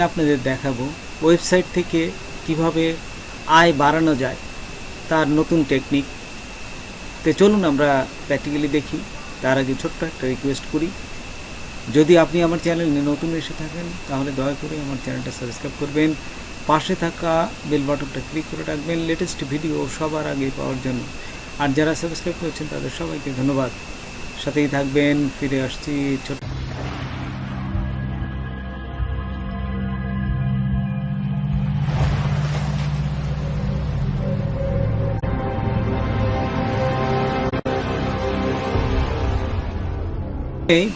আপনাদের দেখাবো ওয়েবসাইট থেকে কিভাবে আয় বাড়ানো যায় তার নতুন টেকনিক। তো চলুন আমরা প্র্যাকটিক্যালি দেখি। তার আগে ছোট্ট একটা রিকোয়েস্ট করি, যদি আপনি আমার চ্যানেলে নতুন এসে থাকেন তাহলে দয়া করে আমার চ্যানেলটা সাবস্ক্রাইব করবেন, পাশে থাকা বেল বাটনটা ক্লিক করে রাখবেন লেটেস্ট ভিডিও সবার আগে পাওয়ার জন্য। আর যারা সাবস্ক্রাইব করেছেন তাদের সবাইকে ধন্যবাদ, সাথেই থাকবেন। ফিরে আসছি ছোট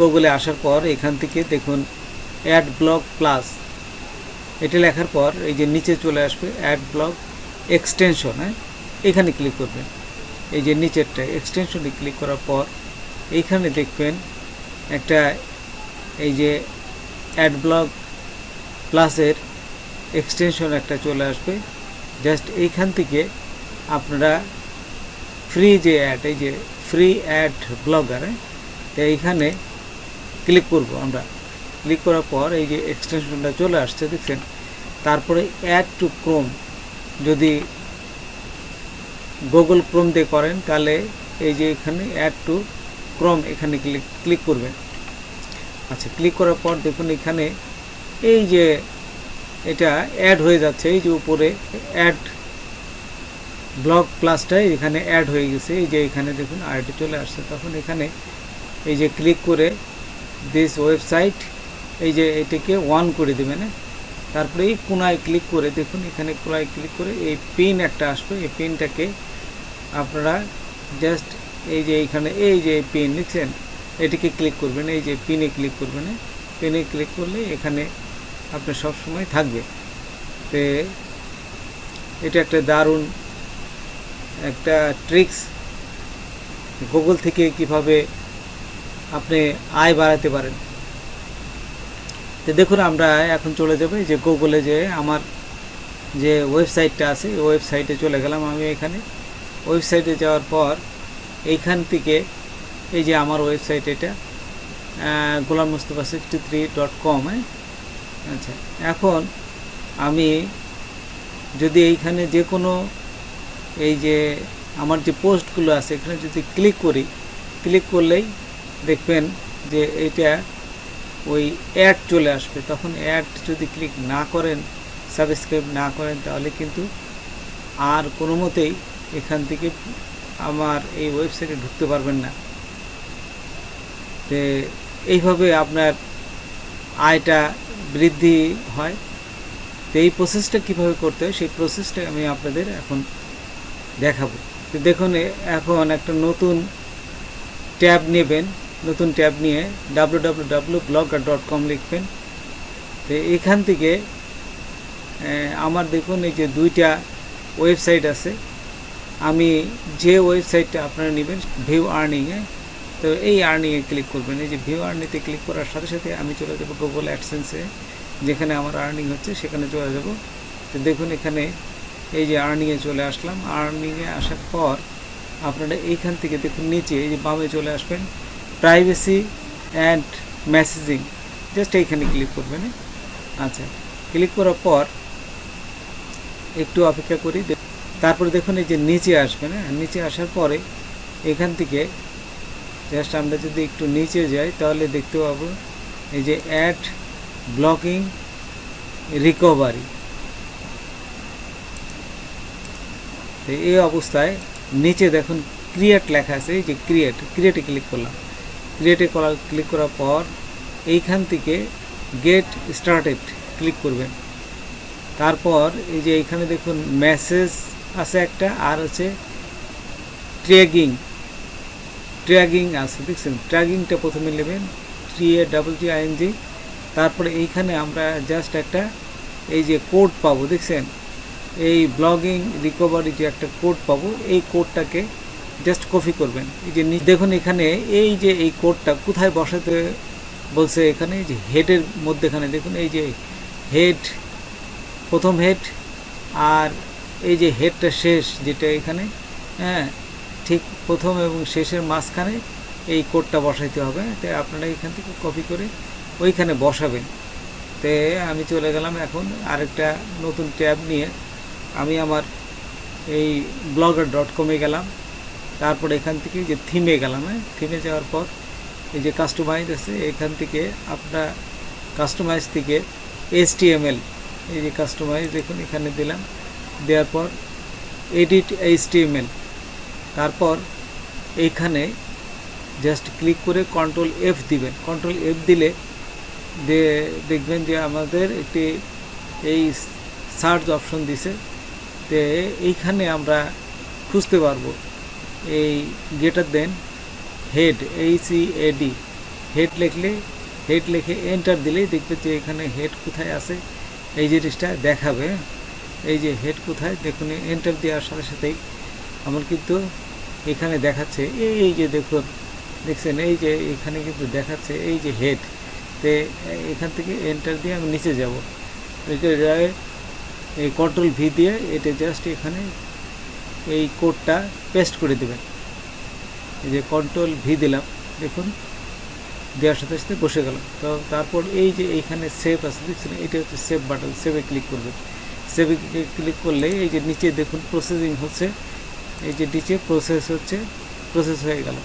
গুগলে আসার পর এখান থেকে দেখুন অ্যাড ব্লক প্লাস, এটা লেখার পর এই যে নিচে চলে আসবে অ্যাড ব্লক এক্সটেনশন। এখানে ক্লিক করবেন, এই যে নিচেরটা এক্সটেনশনে ক্লিক করার পর এইখানে দেখবেন একটা এই যে অ্যাড ব্লক প্লাসের এক্সটেনশন একটা চলে আসবে। জাস্ট এইখান থেকে আপনারা ফ্রি যে অ্যাড, এই যে ফ্রি অ্যাড ব্লগার, তো এইখানে ক্লিক করব। আমরা ক্লিক করার পর এই যে এক্সটেনশনটা চলে আসছে দেখছেন। তারপরে অ্যাড টু ক্রোম, যদি গুগল ক্রোম দিয়ে করেন তাহলে এই যে এখানে অ্যাড টু ক্রোম এখানে ক্লিক করবেন। আচ্ছা, ক্লিক করার পর দেখুন এখানে এই যে এটা অ্যাড হয়ে যাচ্ছে, এই যে উপরে অ্যাড ব্লক প্লাসটা এখানে অ্যাড হয়ে গেছে। এই যে এখানে দেখুন আইডি চলে আসছে। তখন এখানে এই যে ক্লিক করে দিস ওয়েবসাইট, এই যে এটাকে অন করে দেবেন। তারপরে এই কোনায় ক্লিক করে দেখুন, এখানে কোনায় ক্লিক করে এই পিন একটা আসবে, এই পিনটাকে আপনারা জাস্ট এই যে এইখানে এই যে পিন লিখছেন এটিকে ক্লিক করবেন, এই যে পিনে ক্লিক করবেন। পিনে ক্লিক করলে এখানে আপনার সব সময় থাকবে। তো এটা একটা দারুণ একটা ট্রিক্স, গুগল থেকে কিভাবে আপনি আয় বাড়াতে পারেন। তো দেখুন আমরা এখন চলে যাবে যে গুগলে, যে আমার যে ওয়েবসাইটটা আছে এই ওয়েবসাইটে চলে গেলাম। আমি এখানে ওয়েবসাইটে যাওয়ার পর এইখান থেকে এই যে আমার ওয়েবসাইট, এটা golammustafa63.com। আচ্ছা, এখন আমি যদি এইখানে যে কোনো এই যে আমার যে পোস্টগুলো আছে এখানে যদি ক্লিক করি, ক্লিক করলেই দেখবেন যে এটা ওই অ্যাড চলে আসবে। তখন অ্যাড যদি ক্লিক না করেন, সাবস্ক্রাইব না করেন, তাহলে কিন্তু আর কোনো মতেই এখান থেকে আমার এই ওয়েবসাইটে ঢুকতে পারবেন না। তো এইভাবে আপনার আয়টা বৃদ্ধি হয়। তো এই প্রসেসটা কীভাবে করতে হয় সেই প্রসেসটা আমি আপনাদের এখন দেখাবো। তো দেখুন এখন একটা নতুন ট্যাব নেবেন, নতুন ট্যাব নিয়ে www.blogger.com লিখবেন। তো এখান থেকে আমার দেখুন এই যে দুইটা ওয়েবসাইট আছে। আমি যে ওয়েবসাইটটা আপনারা নেবেন ভিউ আর্নিংয়ে, তো এই আর্নিংয়ে ক্লিক করবেন। এই যে ভিউ আর্নিংতে ক্লিক করার সাথে সাথে আমি চলে যাব গুগল অ্যাডসেন্সে, যেখানে আমার আর্নিং হচ্ছে সেখানে চলে যাব। তো দেখুন এখানে এই যে আর্নিংয়ে চলে আসলাম। আর্নিংয়ে আসার পর আপনারা এইখান থেকে দেখুন নিচে এই যে বামে চলে আসবেন, প্রাইভেসি অ্যান্ড মেসেজিং, জাস্ট এইখানে ক্লিক করবেন। আচ্ছা, ক্লিক করার পর একটু অপেক্ষা করি। তারপরে দেখুন এই যে নিচে আসবেন। নিচে আসার পরে এখান থেকে জাস্ট আমরা যদি একটু নিচে যাই তাহলে দেখতে পাবো এই যে অ্যাড ব্লকিং রিকভারি। তো এই অবস্থায় নিচে দেখুন ক্রিয়েট লেখা আছে, এই যে ক্রিয়েটে ক্লিক করলাম। ক্রিয়েটে ক্লিক করার পর এইখান থেকে গেট স্টার্টেড ক্লিক করবেন। তারপর এই যে এইখানে দেখুন মেসেজ আছে একটা, আর আছে ট্র্যাগিং আছে, দেখছেন ট্র্যাগিংটা প্রথমে নেবেন, TRAGING। তারপরে এইখানে আমরা জাস্ট একটা এই যে কোড পাবো, দেখছেন এই ব্লগিং রিকভারি যে একটা কোড পাবো, এই কোডটাকে জাস্ট কপি করবেন। এই যে দেখুন এখানে এই যে এই কোডটা কোথায় বসাতে বলছে, এখানে এই যে হেডের মধ্যেখানে দেখুন এই যে হেড, প্রথম হেড, আর এই যে হেডটা শেষ যেটা এখানে, ঠিক প্রথম এবং শেষের মাঝখানে এই কোডটা বসাইতে হবে। তাই আপনারা এখান থেকে কপি করে ওইখানে বসাবেন। তে আমি চলে গেলাম এখন আরেকটা নতুন ট্যাব নিয়ে আমি আমার এই blogger.com-এ গেলাম। তারপর এখান থেকে যে থিমে গেলাম, থিমে যাওয়ার পর এই যে কাস্টমাইজ আছে, এখান থেকে আপনার কাস্টমাইজ থেকে HTML, এই যে কাস্টমাইজ দেখুন এখানে দিলাম, দেওয়ার পর এডিট HTML, তারপর এইখানে জাস্ট ক্লিক করে Ctrl+F দিবেন। Ctrl+F দিলে দেখবেন যে আমাদের একটি এই সার্চ অপশন দিছে, তো এইখানে আমরা খুঁজতে পারবো এই greater than head, HEAD, head লিখে এন্টার দিলেই দেখবে যে এখানে হেড কোথায় আছে এই জিনিসটা দেখাবে। এই যে হেড কোথায় দেখুন, এন্টার দেওয়ার সাথে সাথেই আমার কিন্তু এখানে দেখাচ্ছে, এই যে দেখছেন এই যে এখানে কিন্তু দেখাচ্ছে এই যে হেড। তে এখান থেকে এন্টার দিয়ে আমি নিচে যাব, এই Ctrl+V দিয়ে এটা জাস্ট এখানে এই কোডটা পেস্ট করে দেবেন। এই যে Ctrl+V দিলাম, দেখুন দেওয়ার সাথে সাথে বসে গেল। তো তারপর এই যে এইখানে সেভ আছে দেখছেন, এটা হচ্ছে সেভ বাটন, সেভে ক্লিক করবেন। সেভে ক্লিক করলে এই যে নিচে দেখুন প্রসেসিং হচ্ছে, এই যে নিচে প্রসেস হয়ে গেল।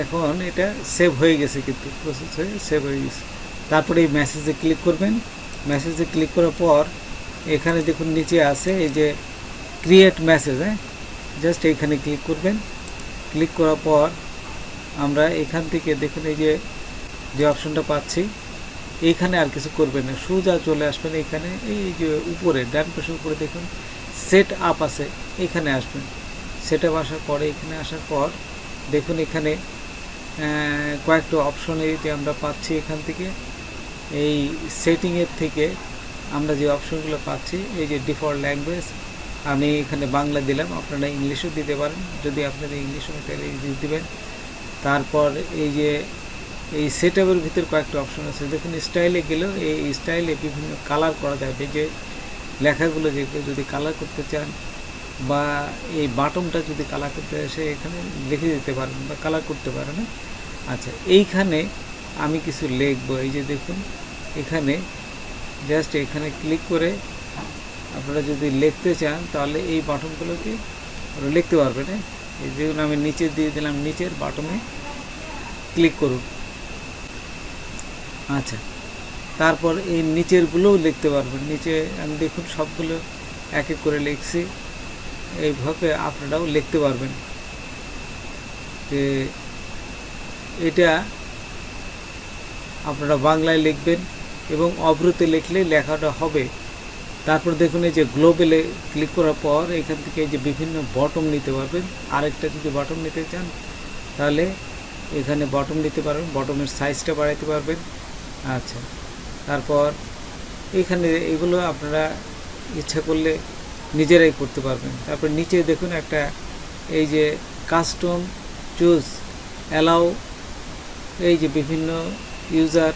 এখন এটা সেভ হয়ে গেছে, কিন্তু প্রসেস হয়ে সেভ হয়ে গেছে। তারপরে এই মেসেজে ক্লিক করবেন। মেসেজে ক্লিক করার পর এখানে দেখুন নিচে আছে এই যে ক্রিয়েট মেসেজ, জাস্ট এইখানে ক্লিক করবেন। ক্লিক করার পর আমরা এখান থেকে দেখুন এই যে অপশনটা পাচ্ছি, এইখানে আর কিছু করবেন না, সোজা চলে আসবেন এখানে, এই যে উপরে ডান পাশের উপরে দেখুন সেট আপ আছে, এখানে আসবেন। সেট আপ আসার পরে এখানে আসার পর দেখুন এখানে কয়েকটা অপশন এই যে আমরা পাচ্ছি, এখান থেকে এই সেটিংয়ের থেকে আমরা যে অপশনগুলো পাচ্ছি, এই যে ডিফল্ট ল্যাঙ্গুয়েজ আমি এখানে বাংলা দিলাম, আপনারা ইংলিশও দিতে পারেন, যদি আপনারা ইংলিশ হয় তাহলে ইংলিশ দিবেন। তারপর এই যে এই সেট আপের ভিতর কয়েকটা অপশন আছে, দেখুন স্টাইলে গেলেও এই স্টাইলে বিভিন্ন কালার করা যাবে, যে লেখাগুলো যেগুলো যদি কালার করতে চান বা এই বাটনটা যদি কালার করতে আসে এখানে লিখে দিতে পারেন বা কালার করতে পারেন। আচ্ছা, এইখানে আমি কিছু লিখবো, এই যে দেখুন এখানে জাস্ট এখানে ক্লিক করে আপনারা যদি লিখতে চান তাহলে এই বাটনগুলোকে লিখতে পারবেন। এই যেগুলো আমি নিচে দিয়ে দিলাম, নিচের বাটনে ক্লিক করুন। আচ্ছা, তারপর এই নিচেরগুলোও লিখতে পারবেন, নিচে আমি দেখুন সবগুলো এক এক করে লিখছি, এইভাবে আপনারাও লিখতে পারবেন। যে এটা আপনারা বাংলায় লিখবেন এবং অবরুতে লিখলে লেখাটা হবে। তারপর দেখুন এই যে গ্লোবালে ক্লিক করার পর এখান থেকে এই যে বিভিন্ন বটম নিতে পারবেন। আরেকটা যদি বটম নিতে চান তাহলে এখানে বটম নিতে পারবেন, বটমের সাইজটা বাড়াইতে পারবেন। আচ্ছা, তারপর এখানে এগুলো আপনারা ইচ্ছা করলে নিজেরাই করতে পারবেন। তারপর নিচে দেখুন একটা এই যে কাস্টম চুজ অ্যালাউ, এই যে বিভিন্ন ইউজার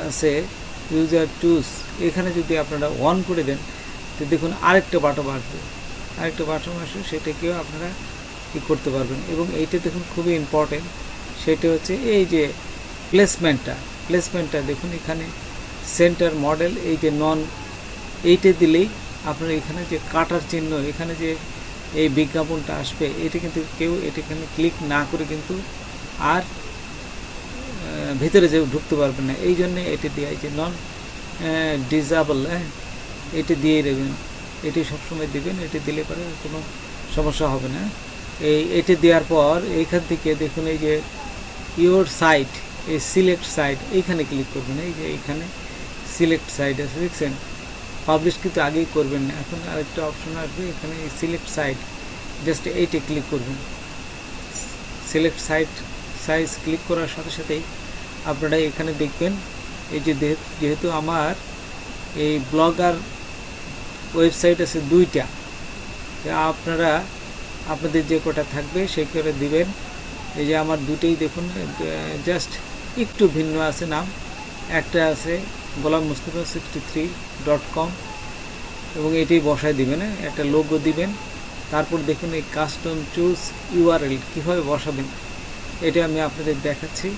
আছে, ইউজার চুজ, এখানে যদি আপনারা অন করে দেন তো দেখুন আরেকটা বাটন আসবে, সেটাকেও আপনারা কি করতে পারবেন। এবং এইটা দেখুন খুবই ইম্পর্টেন্ট, সেটা হচ্ছে এই যে প্লেসমেন্টটা দেখুন এখানে সেন্টার মডেল, এই যে নন, এইটা দিলেই আপনারা এখানে যে কাটার চিহ্ন, এখানে যে এই বিজ্ঞাপনটা আসবে, এটা কিন্তু কেউ এখানে ক্লিক না করে কিন্তু আর ভিতরে যে ঢুকতে পারবেন না। এই জন্যে এটি দেওয়া, যে নন ডিজেবল, এটি দিয়ে দেবেন, এটি সবসময় দেবেন, এটি দিলে পরে কোনো সমস্যা হবে না। এটি দেওয়ার পর এইখান থেকে দেখুন এই যে ইওর সাইট, এই সিলেক্ট সাইট, এইখানে ক্লিক করবেন। এই যে এইখানে সিলেক্ট সাইট আছে দেখছেন, পাবলিশ কিন্তু আগেই করবেন না, এখন আরেকটা অপশন আসবে এখানে এই সিলেক্ট সাইট, জাস্ট এইটা ক্লিক করবেন। সিলেক্ট সাইজ ক্লিক করার সাথে সাথেই আপনারা এখানে দেখবেন এই যে যেহেতু আমার এই ব্লগার ওয়েবসাইট আছে দুইটা, আপনারা আপনাদের যে কটা থাকবে সেই করে দিবেন। এই যে আমার দুটোই দেখুন জাস্ট একটু ভিন্ন আছে নাম, একটা আছে golammustafa63.com এবং এটাই বসায় দিবেন, একটা লোগো দিবেন। তারপর দেখুন এই কাস্টম চুজ ইউআরএল কীভাবে বসাবেন এটা আমি আপনাদের দেখাচ্ছি।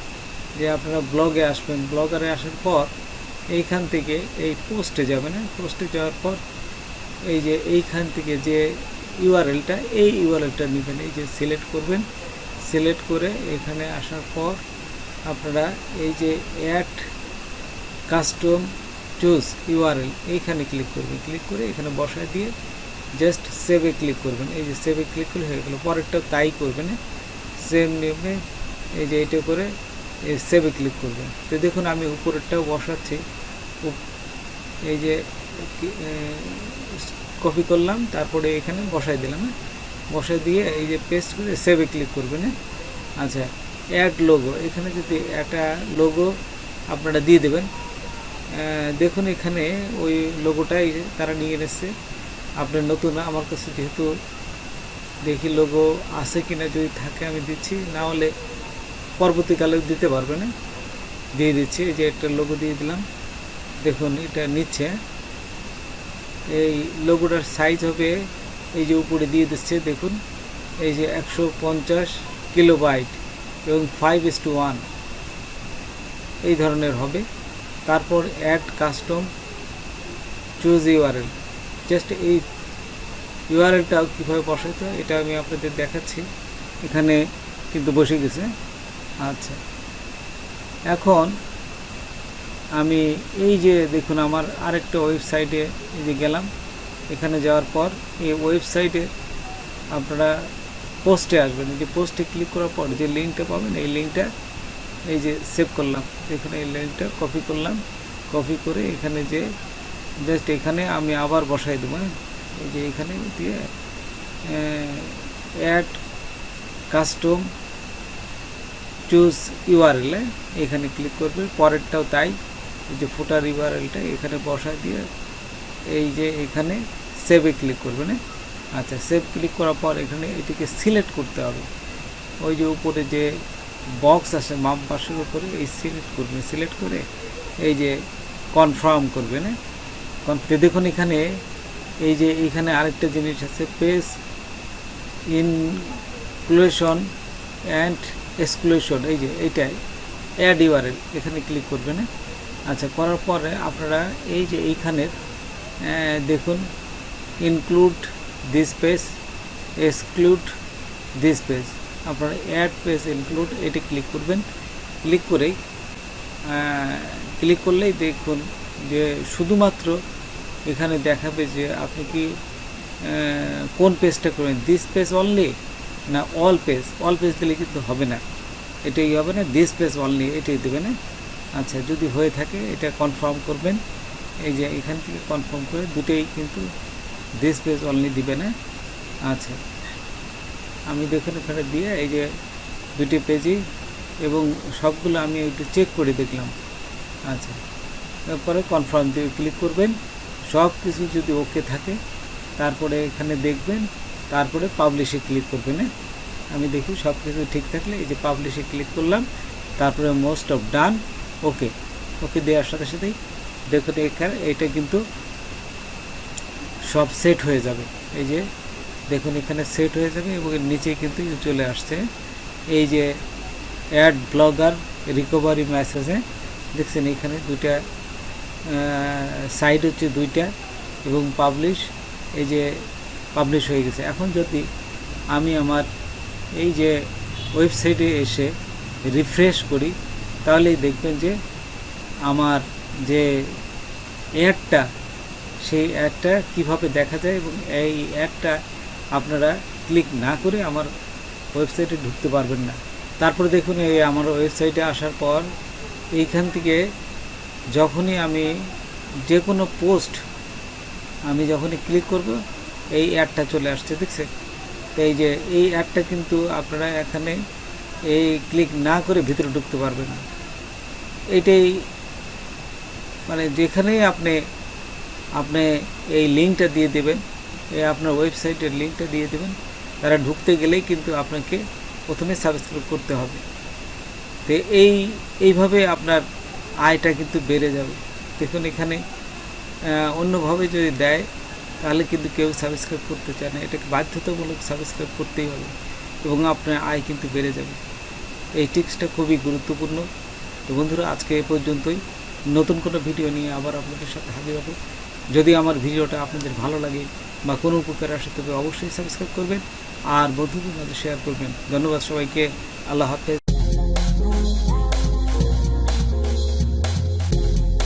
যে আপনারা ব্লগে আসবেন, ব্লগারে আসার পর এইখান থেকে এই পোস্টে যাবেন, পোস্টে যাওয়ার পর এই যে এইখান থেকে যে ইউআরএলটা, এই ইউআরএলটা নেবেন, এই যে সিলেক্ট করবেন। সিলেক্ট করে এখানে আসার পর আপনারা এই যে অ্যাড কাস্টম চুজ ইউআরএল এইখানে ক্লিক করবেন। ক্লিক করে এখানে বসায় দিয়ে জাস্ট সেভে ক্লিক করবেন। এই যে সেভে ক্লিক করলে হয়ে গেলো। পরেরটাও তাই করবেন, সেম নেবে এই যে এটা করে সেভে ক্লিক করবেন। তো দেখুন আমি উপরেরটাও বসাচ্ছি, এই যে কপি করলাম, তারপরে এখানে বসাই দিলাম। বসাই দিয়ে এই যে পেস্ট করে সেভে ক্লিক করবেন। আচ্ছা, অ্যাড লোগো, এখানে যদি একটা লোগো আপনারা দিয়ে দেবেন। দেখুন এখানে ওই লোগোটাই তারা নিয়ে এনেছে, আপনার নতুন। আমার কাছে যেহেতু দেখি লোগো আছে কিনা, যদি থাকে আমি দিচ্ছি, না হলে পরবর্তীকালে দিতে পারবে না, দিয়ে দিচ্ছি। এই যে একটা লোগো দিয়ে দিলাম, দেখুন এটা নিচ্ছে। এই লোগোটার সাইজ হবে এই যে উপরে দিয়ে দিচ্ছে, দেখুন এই যে 150 কিলোবাইট এবং 5:1 এই ধরনের হবে। তারপর add custom choose URL, just এই ইউআরএলটাও কীভাবে বসাইতে হয় এটা আমি আপনাদের দেখাচ্ছি। এখানে কিন্তু বসে গেছে। আচ্ছা, এখন আমি এই যে দেখুন আমার আরেকটা ওয়েবসাইটে এই যে গেলাম। এখানে যাওয়ার পর এই ওয়েবসাইটে আপনারা পোস্টে আসবেন। এই যে পোস্টে ক্লিক করার পর যে লিঙ্কটা পাবেন, এই লিঙ্কটা এই যে সেভ করলাম। দেখুন এই লিঙ্কটা কপি করলাম, কপি করে এখানে যে জাস্ট এখানে আমি আবার বসাই দেবো। এই যে এখানে দিয়ে অ্যাড কাস্টম চুজ ইউআরএল এখানে ক্লিক করবে। পরেরটাও তাই, এই যে ফুটার ইউআরএলটা এখানে বসায় দিয়ে এই যে এখানে সেভে ক্লিক করবেন। আচ্ছা, সেভ ক্লিক করার পর এখানে এটিকে সিলেক্ট করতে হবে। ওই যে উপরে যে বক্স আছে বাম পাশের উপরে, এই সিলেক্ট করবেন। সিলেক্ট করে এই যে কনফার্ম করবেন। দেখুন এখানে এই যে এইখানে আরেকটা জিনিস আছে, পেজ ইনক্লুশন অ্যান্ড এক্সক্লুশন, এই যে এইটাই অ্যাড ইউআরএল এখানে ক্লিক করবেন। আচ্ছা, করার পরে আপনারা এই যে এইখানের দেখুন include this page, exclude this page, আপনারা অ্যাড পেজ ইনক্লুড এটা ক্লিক করবেন। ক্লিক করেই ক্লিক করলেই দেখুন যে শুধুমাত্র এখানে দেখাবে যে আপনি কি কোন পেজটা করবেন, দিস পেজ অনলি না অল পেজ। অল পেজ দিলে কিন্তু হবে না, এটাই হবে না, দিস পেজ অনলি এটাই দেবে না। আচ্ছা, যদি হয়ে থাকে এটা কনফার্ম করবেন। এই যে এখান থেকে কনফার্ম করে দুটোই কিন্তু দিস পেজ অনলি দিবে না। আচ্ছা, আমি দেখুন এখানে দিয়ে এই যে দুটি পেজই এবং সবগুলো আমি একটু চেক করে দেখলাম। আচ্ছা, তারপরে কনফার্ম দিয়ে ক্লিক করবেন। সব কিছু যদি ওকে থাকে তারপরে এখানে দেখবেন, তারপরে পাবলিশে ক্লিক করবেন। আমি দেখি সব কিছু ঠিক থাকলে এই যে পাবলিশে ক্লিক করলাম, তারপরে মোস্ট অফ ডান, ওকে। ওকে দেওয়ার সাথে সাথেই দেখুন এখানে এটা কিন্তু সব সেট হয়ে যাবে। এই যে দেখুন এখানে সেট হয়ে যাবে এবং এর নিচে কিন্তু চলে আসছে এই যে অ্যাড ব্লগার রিকভারি মেসেজে, দেখছেন এখানে দুইটা সাইড হচ্ছে দুইটা এবং পাবলিশ, এই যে পাবলিশ হয়ে গেছে। এখন যদি আমি আমার এই যে ওয়েবসাইটে এসে রিফ্রেশ করি, তাহলেই দেখবেন যে আমার যে অ্যাডটা, সেই অ্যাডটা কীভাবে দেখা যায় এবং এই অ্যাডটা আপনারা ক্লিক না করে আমার ওয়েবসাইটে ঢুকতে পারবেন না। তারপরে দেখুন এই আমার ওয়েবসাইটে আসার পর এইখান থেকে যখনই আমি যে কোনো পোস্ট আমি যখনই ক্লিক করব এই অ্যাডটা চলে আসছে, দেখছেন। তো এই যে এই অ্যাডটা কিন্তু আপনারা এখানে এই ক্লিক না করে ভিতরে ঢুকতে পারবেন না। এইটাই মানে যেখানেই আপনি এই লিঙ্কটা দিয়ে দেবেন, এই আপনার ওয়েবসাইটের লিঙ্কটা দিয়ে দেবেন, তারা ঢুকতে গেলেই কিন্তু আপনাকে প্রথমে সাবস্ক্রাইব করতে হবে। তো এইভাবে আপনার আয়টা কিন্তু বেড়ে যাবে। দেখুন এখানে অন্যভাবে যদি দেয় তাহলে কিন্তু কেউ সাবস্ক্রাইব করতে চায় না, এটাকে বাধ্যতামূলক সাবস্ক্রাইব করতেই হবে এবং আপনার আয় কিন্তু বেড়ে যাবে। এই টিপসটা খুবই গুরুত্বপূর্ণ। তো বন্ধুরা, আজকে এ পর্যন্তই। নতুন কোনো ভিডিও নিয়ে আবার আপনাদের সাথে হাজির হব। যদি আমার ভিডিওটা আপনাদের ভালো লাগে বা কোনো উপকার আসে তবে অবশ্যই সাবস্ক্রাইব করবেন আর বন্ধুদের মাঝে শেয়ার করবেন। ধন্যবাদ সবাইকে। আল্লাহ হাফেজ।